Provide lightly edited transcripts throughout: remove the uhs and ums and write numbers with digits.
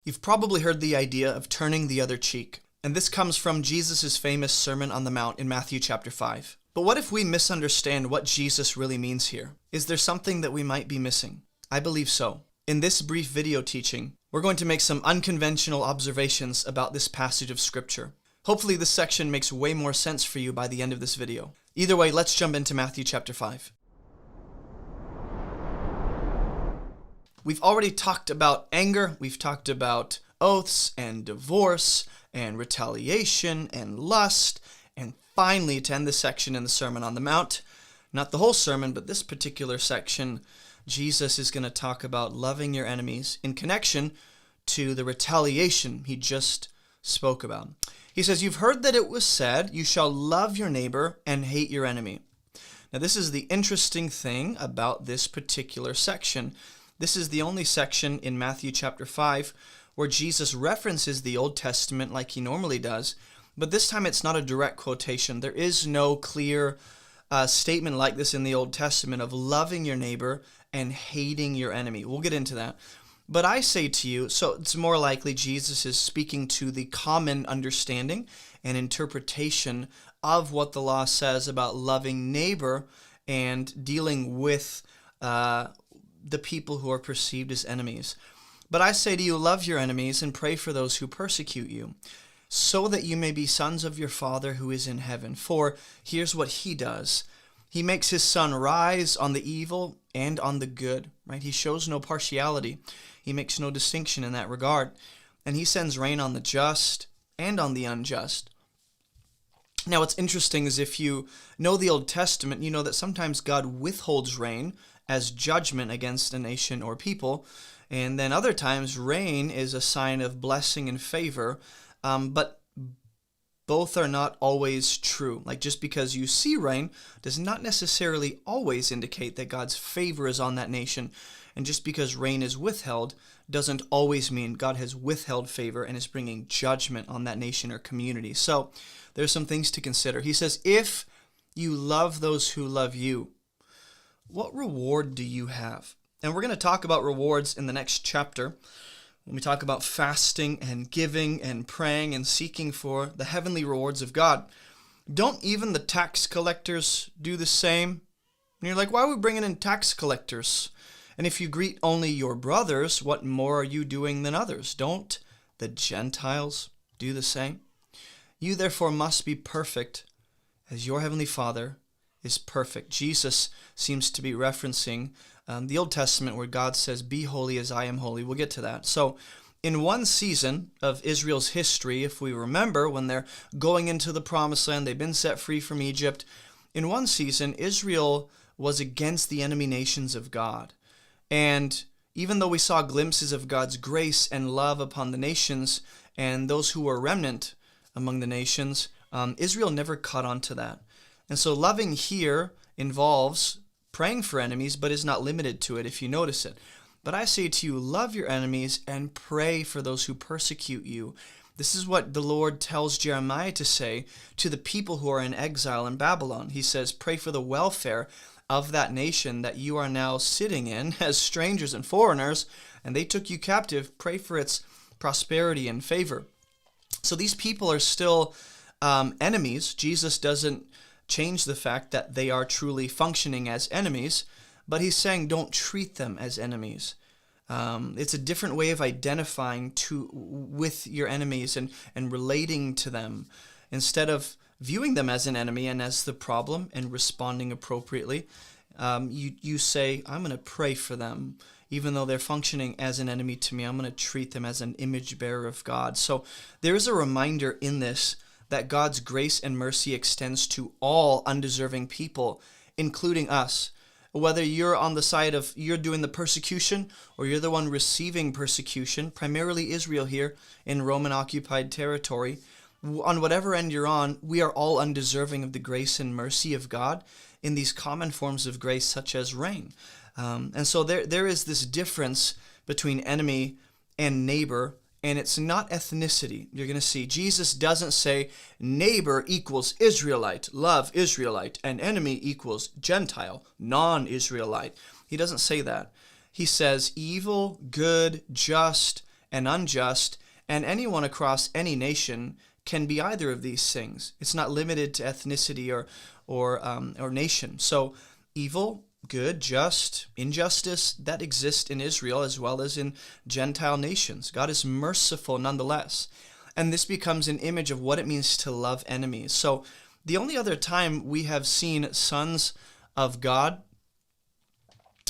You've probably heard the idea of turning the other cheek, and this comes from Jesus' famous Sermon on the Mount in Matthew chapter 5. But what if we misunderstand what Jesus really means here? Is there something that we might be missing? I believe so. In this brief video teaching, we're going to make some unconventional observations about this passage of Scripture. Hopefully this section makes way more sense for you by the end of this video. Either way, let's jump into Matthew chapter 5. We've already talked about anger, we've talked about oaths and divorce and retaliation and lust, and finally to end this section in the Sermon on the Mount, not the whole sermon, but this particular section, Jesus is going to talk about loving your enemies in connection to the retaliation he just spoke about. He says, "You've heard that it was said, you shall love your neighbor and hate your enemy." Now this is the interesting thing about this particular section. This is the only section in Matthew chapter 5 where Jesus references the Old Testament like he normally does, but this time it's not a direct quotation. There is no clear statement like this in the Old Testament of loving your neighbor and hating your enemy. We'll get into that. But I say to you, so it's more likely Jesus is speaking to the common understanding and interpretation of what the law says about loving neighbor and dealing with the people who are perceived as enemies. But I say to you, love your enemies and pray for those who persecute you, so that you may be sons of your Father who is in heaven. For here's what he does. He makes his sun rise on the evil and on the good, right? He shows no partiality. He makes no distinction in that regard. And he sends rain on the just and on the unjust. Now, what's interesting is if you know the Old Testament, you know that sometimes God withholds rain as judgment against a nation or people, and then other times rain is a sign of blessing and favor, but both are not always true. Like just because you see rain does not necessarily always indicate that God's favor is on that nation, and just because rain is withheld doesn't always mean God has withheld favor and is bringing judgment on that nation or community. So there's some things to consider. He says, if you love those who love you, what reward do you have? And we're going to talk about rewards in the next chapter when we talk about fasting and giving and praying and seeking for the heavenly rewards of God. Don't even the tax collectors do the same? And you're like, why are we bringing in tax collectors? And if you greet only your brothers, what more are you doing than others? Don't the Gentiles do the same? You therefore must be perfect as your heavenly Father is perfect. Jesus seems to be referencing the Old Testament where God says, be holy as I am holy. We'll get to that. So in one season of Israel's history, if we remember, when they're going into the Promised Land, they've been set free from Egypt. In one season, Israel was against the enemy nations of God. And even though we saw glimpses of God's grace and love upon the nations and those who were remnant among the nations, Israel never caught on to that. And so loving here involves praying for enemies, but is not limited to it if you notice it. But I say to you, love your enemies and pray for those who persecute you. This is what the Lord tells Jeremiah to say to the people who are in exile in Babylon. He says, pray for the welfare of that nation that you are now sitting in as strangers and foreigners, and they took you captive. Pray for its prosperity and favor. So these people are still enemies. Jesus doesn't change the fact that they are truly functioning as enemies, but he's saying don't treat them as enemies. It's a different way of identifying with your enemies and relating to them. Instead of viewing them as an enemy and as the problem and responding appropriately, you say, I'm going to pray for them. Even though they're functioning as an enemy to me, I'm going to treat them as an image bearer of God. So there is a reminder in this that God's grace and mercy extends to all undeserving people, including us. Whether you're on the side of you're doing the persecution or you're the one receiving persecution, primarily Israel here in Roman-occupied territory, on whatever end you're on, we are all undeserving of the grace and mercy of God in these common forms of grace such as rain. And so there is this difference between enemy and neighbor, and it's not ethnicity. You're going to see Jesus doesn't say neighbor equals Israelite, love Israelite, and enemy equals Gentile, non-Israelite. He doesn't say that. He says evil, good, just, and unjust, and anyone across any nation can be either of these things. It's not limited to ethnicity or nation. So evil, good, just, injustice, that exists in Israel as well as in Gentile nations. God is merciful nonetheless. And this becomes an image of what it means to love enemies. So the only other time we have seen sons of God,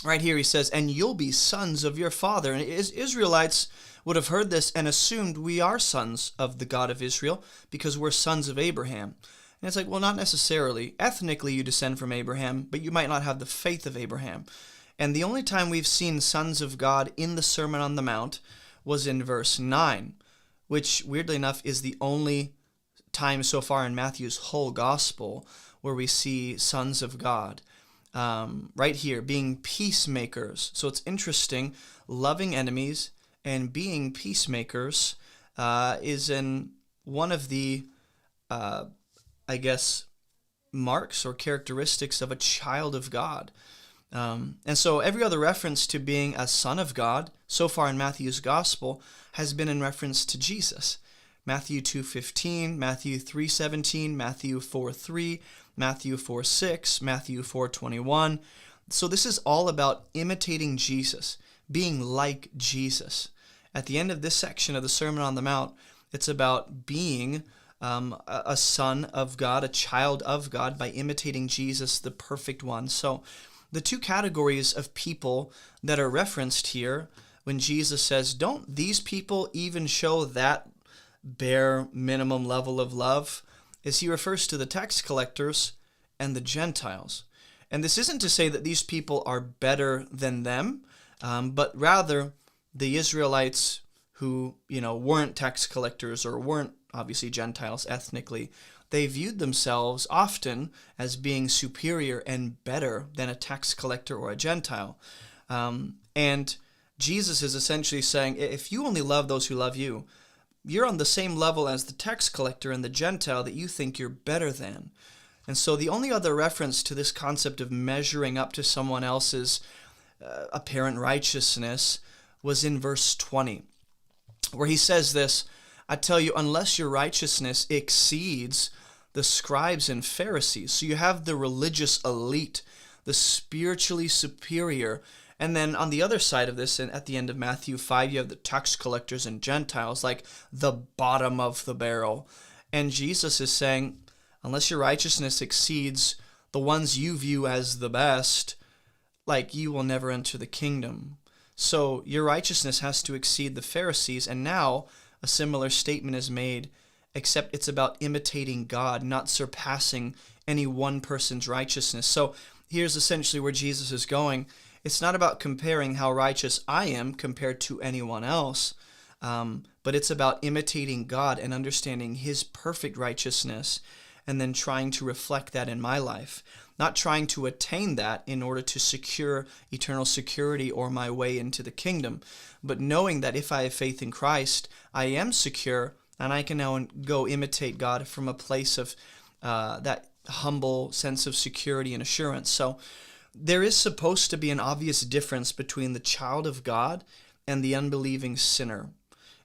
right here he says, and you'll be sons of your father. And Israelites would have heard this and assumed we are sons of the God of Israel because we're sons of Abraham. And it's like, well, not necessarily. Ethnically, you descend from Abraham, but you might not have the faith of Abraham. And the only time we've seen sons of God in the Sermon on the Mount was in verse 9, which, weirdly enough, is the only time so far in Matthew's whole gospel where we see sons of God. Right here, being peacemakers. So it's interesting, loving enemies and being peacemakers is in one of the marks or characteristics of a child of God. And so every other reference to being a son of God so far in Matthew's gospel has been in reference to Jesus. Matthew 2:15, Matthew 3:17, Matthew 4:3, Matthew 4:6, Matthew 4:21. So this is all about imitating Jesus, being like Jesus. At the end of this section of the Sermon on the Mount, it's about being a son of God, a child of God, by imitating Jesus, the perfect one. So the two categories of people that are referenced here when Jesus says, don't these people even show that bare minimum level of love, is he refers to the tax collectors and the Gentiles. And this isn't to say that these people are better than them, but rather the Israelites who, weren't tax collectors or weren't obviously Gentiles ethnically, they viewed themselves often as being superior and better than a tax collector or a Gentile. And Jesus is essentially saying, if you only love those who love you, you're on the same level as the tax collector and the Gentile that you think you're better than. And so the only other reference to this concept of measuring up to someone else's apparent righteousness was in verse 20, where he says this, I tell you, unless your righteousness exceeds the scribes and Pharisees. So you have the religious elite, the spiritually superior. And then on the other side of this, and at the end of Matthew 5, you have the tax collectors and Gentiles, like the bottom of the barrel. And Jesus is saying, unless your righteousness exceeds the ones you view as the best, like you will never enter the kingdom. So your righteousness has to exceed the Pharisees. And now a similar statement is made, except it's about imitating God, not surpassing any one person's righteousness. So here's essentially where Jesus is going. It's not about comparing how righteous I am compared to anyone else, but it's about imitating God and understanding his perfect righteousness and then trying to reflect that in my life. Not trying to attain that in order to secure eternal security or my way into the kingdom, but knowing that if I have faith in Christ, I am secure and I can now go imitate God from a place of that humble sense of security and assurance. So there is supposed to be an obvious difference between the child of God and the unbelieving sinner.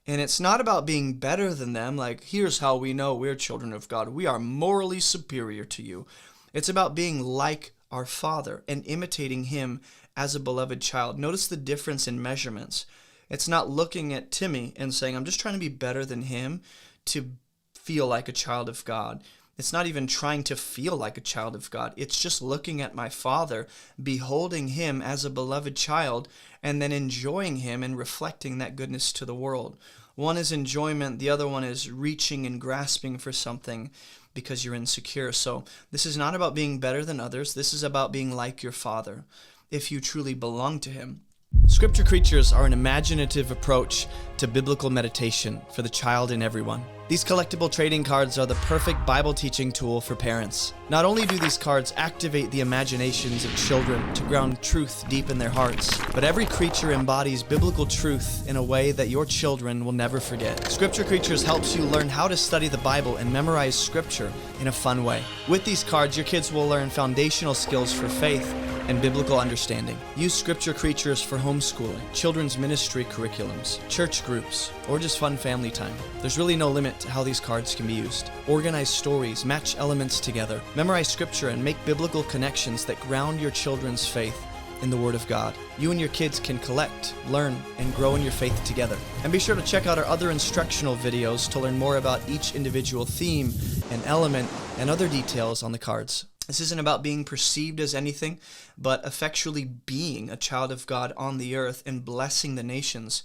And it's not about being better than them, like, here's how we know we're children of God. We are morally superior to you. It's about being like our Father and imitating him as a beloved child. Notice the difference in measurements. It's not looking at Timmy and saying, I'm just trying to be better than him to feel like a child of God. It's not even trying to feel like a child of God. It's just looking at my Father, beholding him as a beloved child, and then enjoying him and reflecting that goodness to the world. One is enjoyment, the other one is reaching and grasping for something because you're insecure. So this is not about being better than others. This is about being like your Father, if you truly belong to him. Scripture creatures are an imaginative approach to biblical meditation for the child in everyone. These collectible trading cards are the perfect Bible teaching tool for parents. Not only do these cards activate the imaginations of children to ground truth deep in their hearts, but every creature embodies biblical truth in a way that your children will never forget. Scripture Creatures helps you learn how to study the Bible and memorize Scripture in a fun way. With these cards, your kids will learn foundational skills for faith, and biblical understanding. Use scripture creatures for homeschooling, children's ministry curriculums, church groups, or just fun family time. There's really no limit to how these cards can be used. Organize stories, match elements together, memorize scripture, and make biblical connections that ground your children's faith in the Word of God. You and your kids can collect, learn, and grow in your faith together. And be sure to check out our other instructional videos to learn more about each individual theme and element and other details on the cards. This isn't about being perceived as anything, but effectually being a child of God on the earth and blessing the nations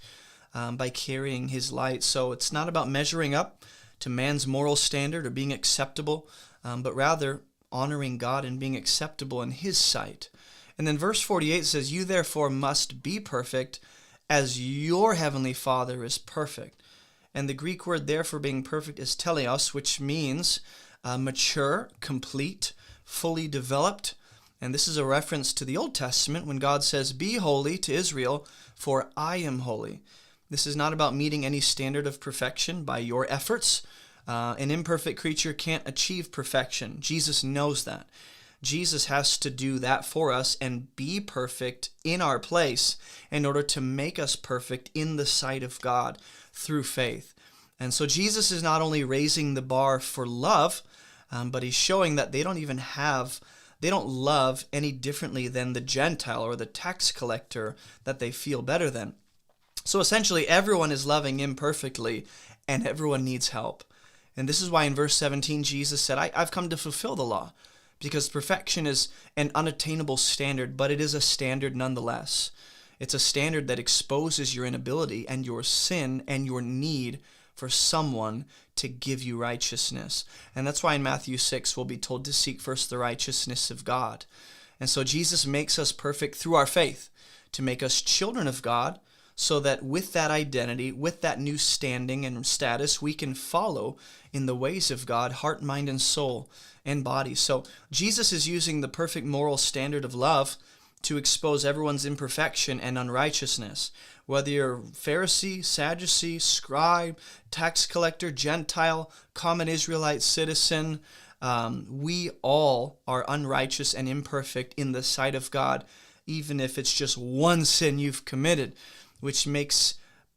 by carrying His light. So it's not about measuring up to man's moral standard or being acceptable, but rather honoring God and being acceptable in His sight. And then verse 48 says, "You therefore must be perfect as your heavenly Father is perfect." And the Greek word there for being perfect is teleos, which means mature, complete, fully developed. And this is a reference to the Old Testament when God says, "Be holy" to Israel, "for I am holy." This is not about meeting any standard of perfection by your efforts. An imperfect creature can't achieve perfection. Jesus knows that. Jesus has to do that for us and be perfect in our place in order to make us perfect in the sight of God through faith. And so Jesus is not only raising the bar for love, but He's showing that they don't love any differently than the Gentile or the tax collector that they feel better than. So essentially, everyone is loving imperfectly, and everyone needs help. And this is why in verse 17, Jesus said, I've come to fulfill the law. Because perfection is an unattainable standard, but it is a standard nonetheless. It's a standard that exposes your inability and your sin and your need for someone to give you righteousness. And that's why in Matthew 6 we'll be told to seek first the righteousness of God. And so Jesus makes us perfect through our faith, to make us children of God, so that with that identity, with that new standing and status, we can follow in the ways of God, heart, mind, and soul, and body. So Jesus is using the perfect moral standard of love to expose everyone's imperfection and unrighteousness. Whether you're Pharisee, Sadducee, scribe, tax collector, Gentile, common Israelite citizen, we all are unrighteous and imperfect in the sight of God, even if it's just one sin you've committed, which makes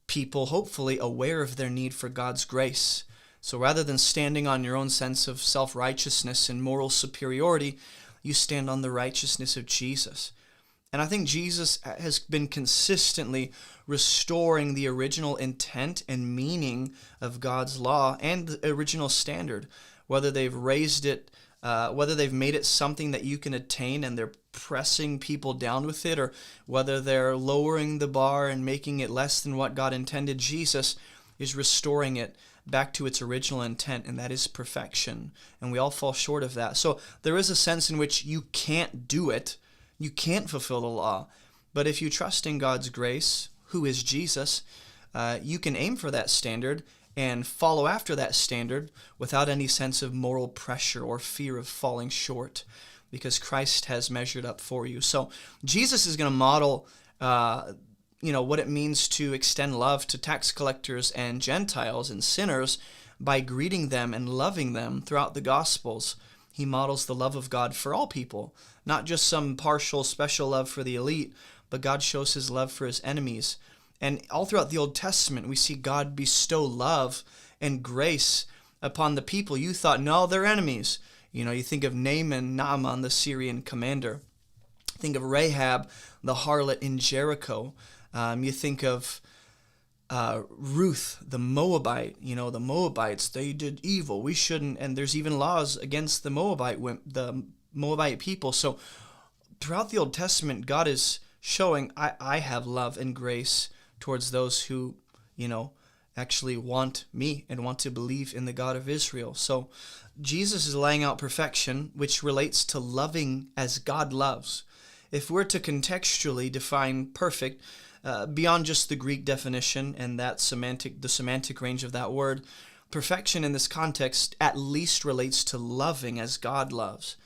people hopefully aware of their need for God's grace. So rather than standing on your own sense of self-righteousness and moral superiority, you stand on the righteousness of Jesus. And I think Jesus has been consistently restoring the original intent and meaning of God's law and the original standard, whether they've raised it, whether they've made it something that you can attain and they're pressing people down with it, or whether they're lowering the bar and making it less than what God intended. Jesus is restoring it back to its original intent, and that is perfection. And we all fall short of that. So there is a sense in which you can't do it. You can't fulfill the law. But if you trust in God's grace, who is Jesus, you can aim for that standard and follow after that standard without any sense of moral pressure or fear of falling short, because Christ has measured up for you. So Jesus is going to model what it means to extend love to tax collectors and Gentiles and sinners by greeting them and loving them throughout the Gospels. He models the love of God for all people, not just some partial special love for the elite, but God shows His love for His enemies. And all throughout the Old Testament, we see God bestow love and grace upon the people you thought, no, they're enemies. You think of Naaman, the Syrian commander. Think of Rahab, the harlot in Jericho. You think of Ruth, the Moabite. The Moabites, they did evil. We shouldn't. And there's even laws against the Moabite people. So throughout the Old Testament, God is showing, I have love and grace towards those who, actually want me and want to believe in the God of Israel. So Jesus is laying out perfection, which relates to loving as God loves. If we're to contextually define perfect, beyond just the Greek definition and the semantic range of that word, perfection in this context at least relates to loving as God loves.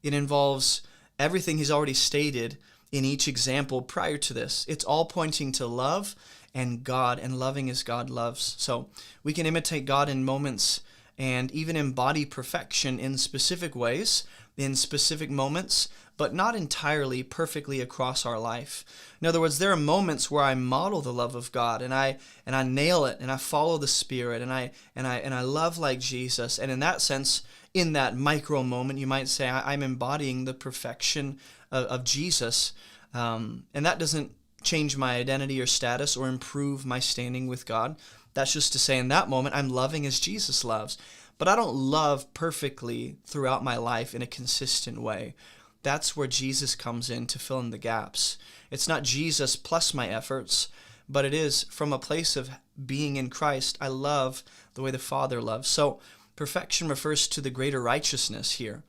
It involves everything He's already stated in each example prior to this. It's all pointing to love and God, and loving as God loves. So we can imitate God in moments and even embody perfection in specific ways in specific moments, but not entirely perfectly across our life. In other words, there are moments where I model the love of God and I nail it and I follow the Spirit and I love like Jesus. And in that sense, in that micro moment, you might say I'm embodying the perfection of Jesus. And that doesn't change my identity or status or improve my standing with God. That's just to say in that moment, I'm loving as Jesus loves. But I don't love perfectly throughout my life in a consistent way. That's where Jesus comes in to fill in the gaps. It's not Jesus plus my efforts, but it is from a place of being in Christ. I love the way the Father loves. So perfection refers to the greater righteousness here,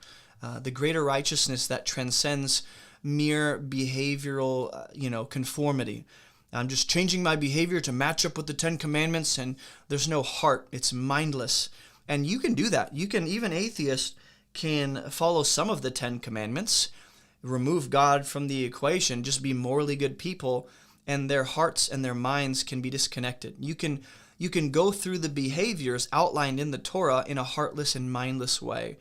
the greater righteousness that transcends mere behavioral, conformity. I'm just changing my behavior to match up with the Ten Commandments, and there's no heart. It's mindless. And you can do that. Even atheists can follow some of the Ten Commandments, remove God from the equation, just be morally good people, and their hearts and their minds can be disconnected. You can go through the behaviors outlined in the Torah in a heartless and mindless way.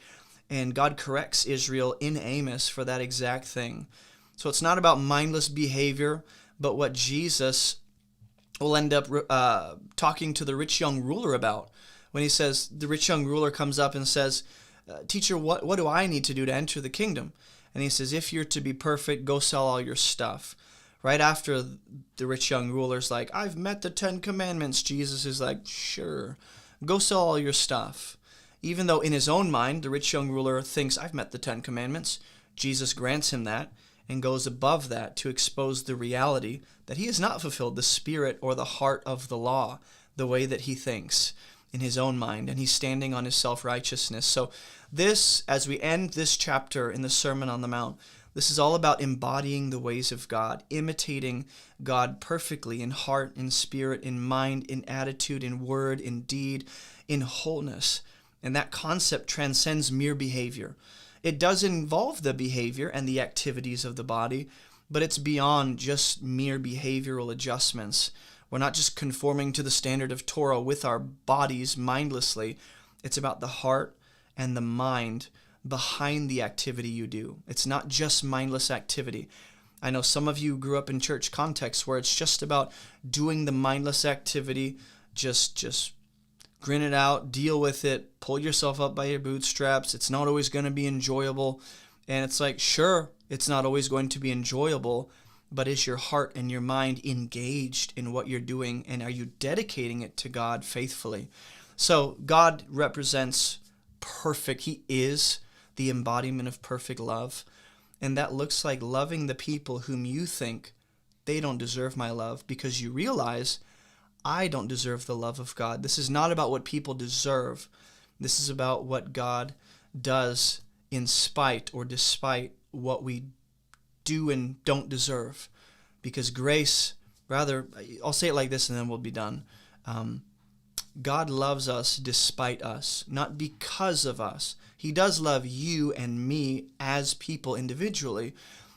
And God corrects Israel in Amos for that exact thing. So it's not about mindless behavior, but what Jesus will end up talking to the rich young ruler about. When he says, the rich young ruler comes up and says, teacher, what do I need to do to enter the kingdom? And he says, if you're to be perfect, go sell all your stuff. Right after the rich young ruler's like, I've met the 10 Commandments, Jesus is like, sure, go sell all your stuff. Even though in his own mind, the rich young ruler thinks, I've met the 10 Commandments, Jesus grants him that and goes above that to expose the reality that he has not fulfilled the spirit or the heart of the law the way that he thinks in his own mind, and he's standing on his self-righteousness. So this, as we end this chapter in the Sermon on the Mount, this is all about embodying the ways of God, imitating God perfectly in heart, in spirit, in mind, in attitude, in word, in deed, in wholeness. And that concept transcends mere behavior. It does involve the behavior and the activities of the body, but it's beyond just mere behavioral adjustments. We're not just conforming to the standard of Torah with our bodies mindlessly. It's about the heart and the mind behind the activity you do. It's not just mindless activity. I know some of you grew up in church contexts where it's just about doing the mindless activity, just grin it out, deal with it, pull yourself up by your bootstraps. It's not always going to be enjoyable. And it's like, sure, it's not always going to be enjoyable, but is your heart and your mind engaged in what you're doing, and are you dedicating it to God faithfully? So God represents perfect. He is the embodiment of perfect love, and that looks like loving the people whom you think they don't deserve my love, because you realize I don't deserve the love of God. This is not about what people deserve. This is about what God does in spite or despite what we do and don't deserve. Because grace, rather, I'll say it like this and then we'll be done. God loves us despite us, not because of us. He does love you and me as people individually,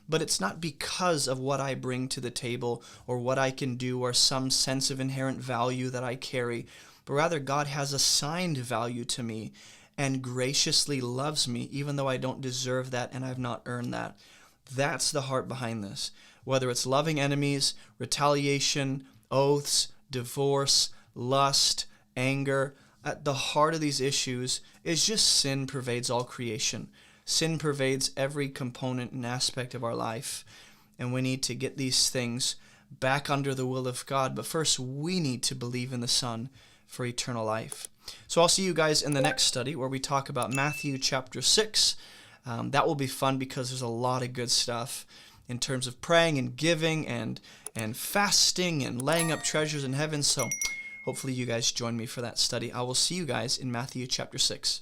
but it's not because of what I bring to the table or what I can do or some sense of inherent value that I carry, but rather God has assigned value to me and graciously loves me even though I don't deserve that and I've not earned that. That's the heart behind this. Whether it's loving enemies, retaliation, oaths, divorce, lust, anger, at the heart of these issues is just sin pervades all creation. Sin pervades every component and aspect of our life. And we need to get these things back under the will of God. But first, we need to believe in the Son for eternal life. So I'll see you guys in the next study where we talk about Matthew chapter 6. That will be fun because there's a lot of good stuff in terms of praying and giving and fasting and laying up treasures in heaven. So hopefully you guys join me for that study. I will see you guys in Matthew chapter 6.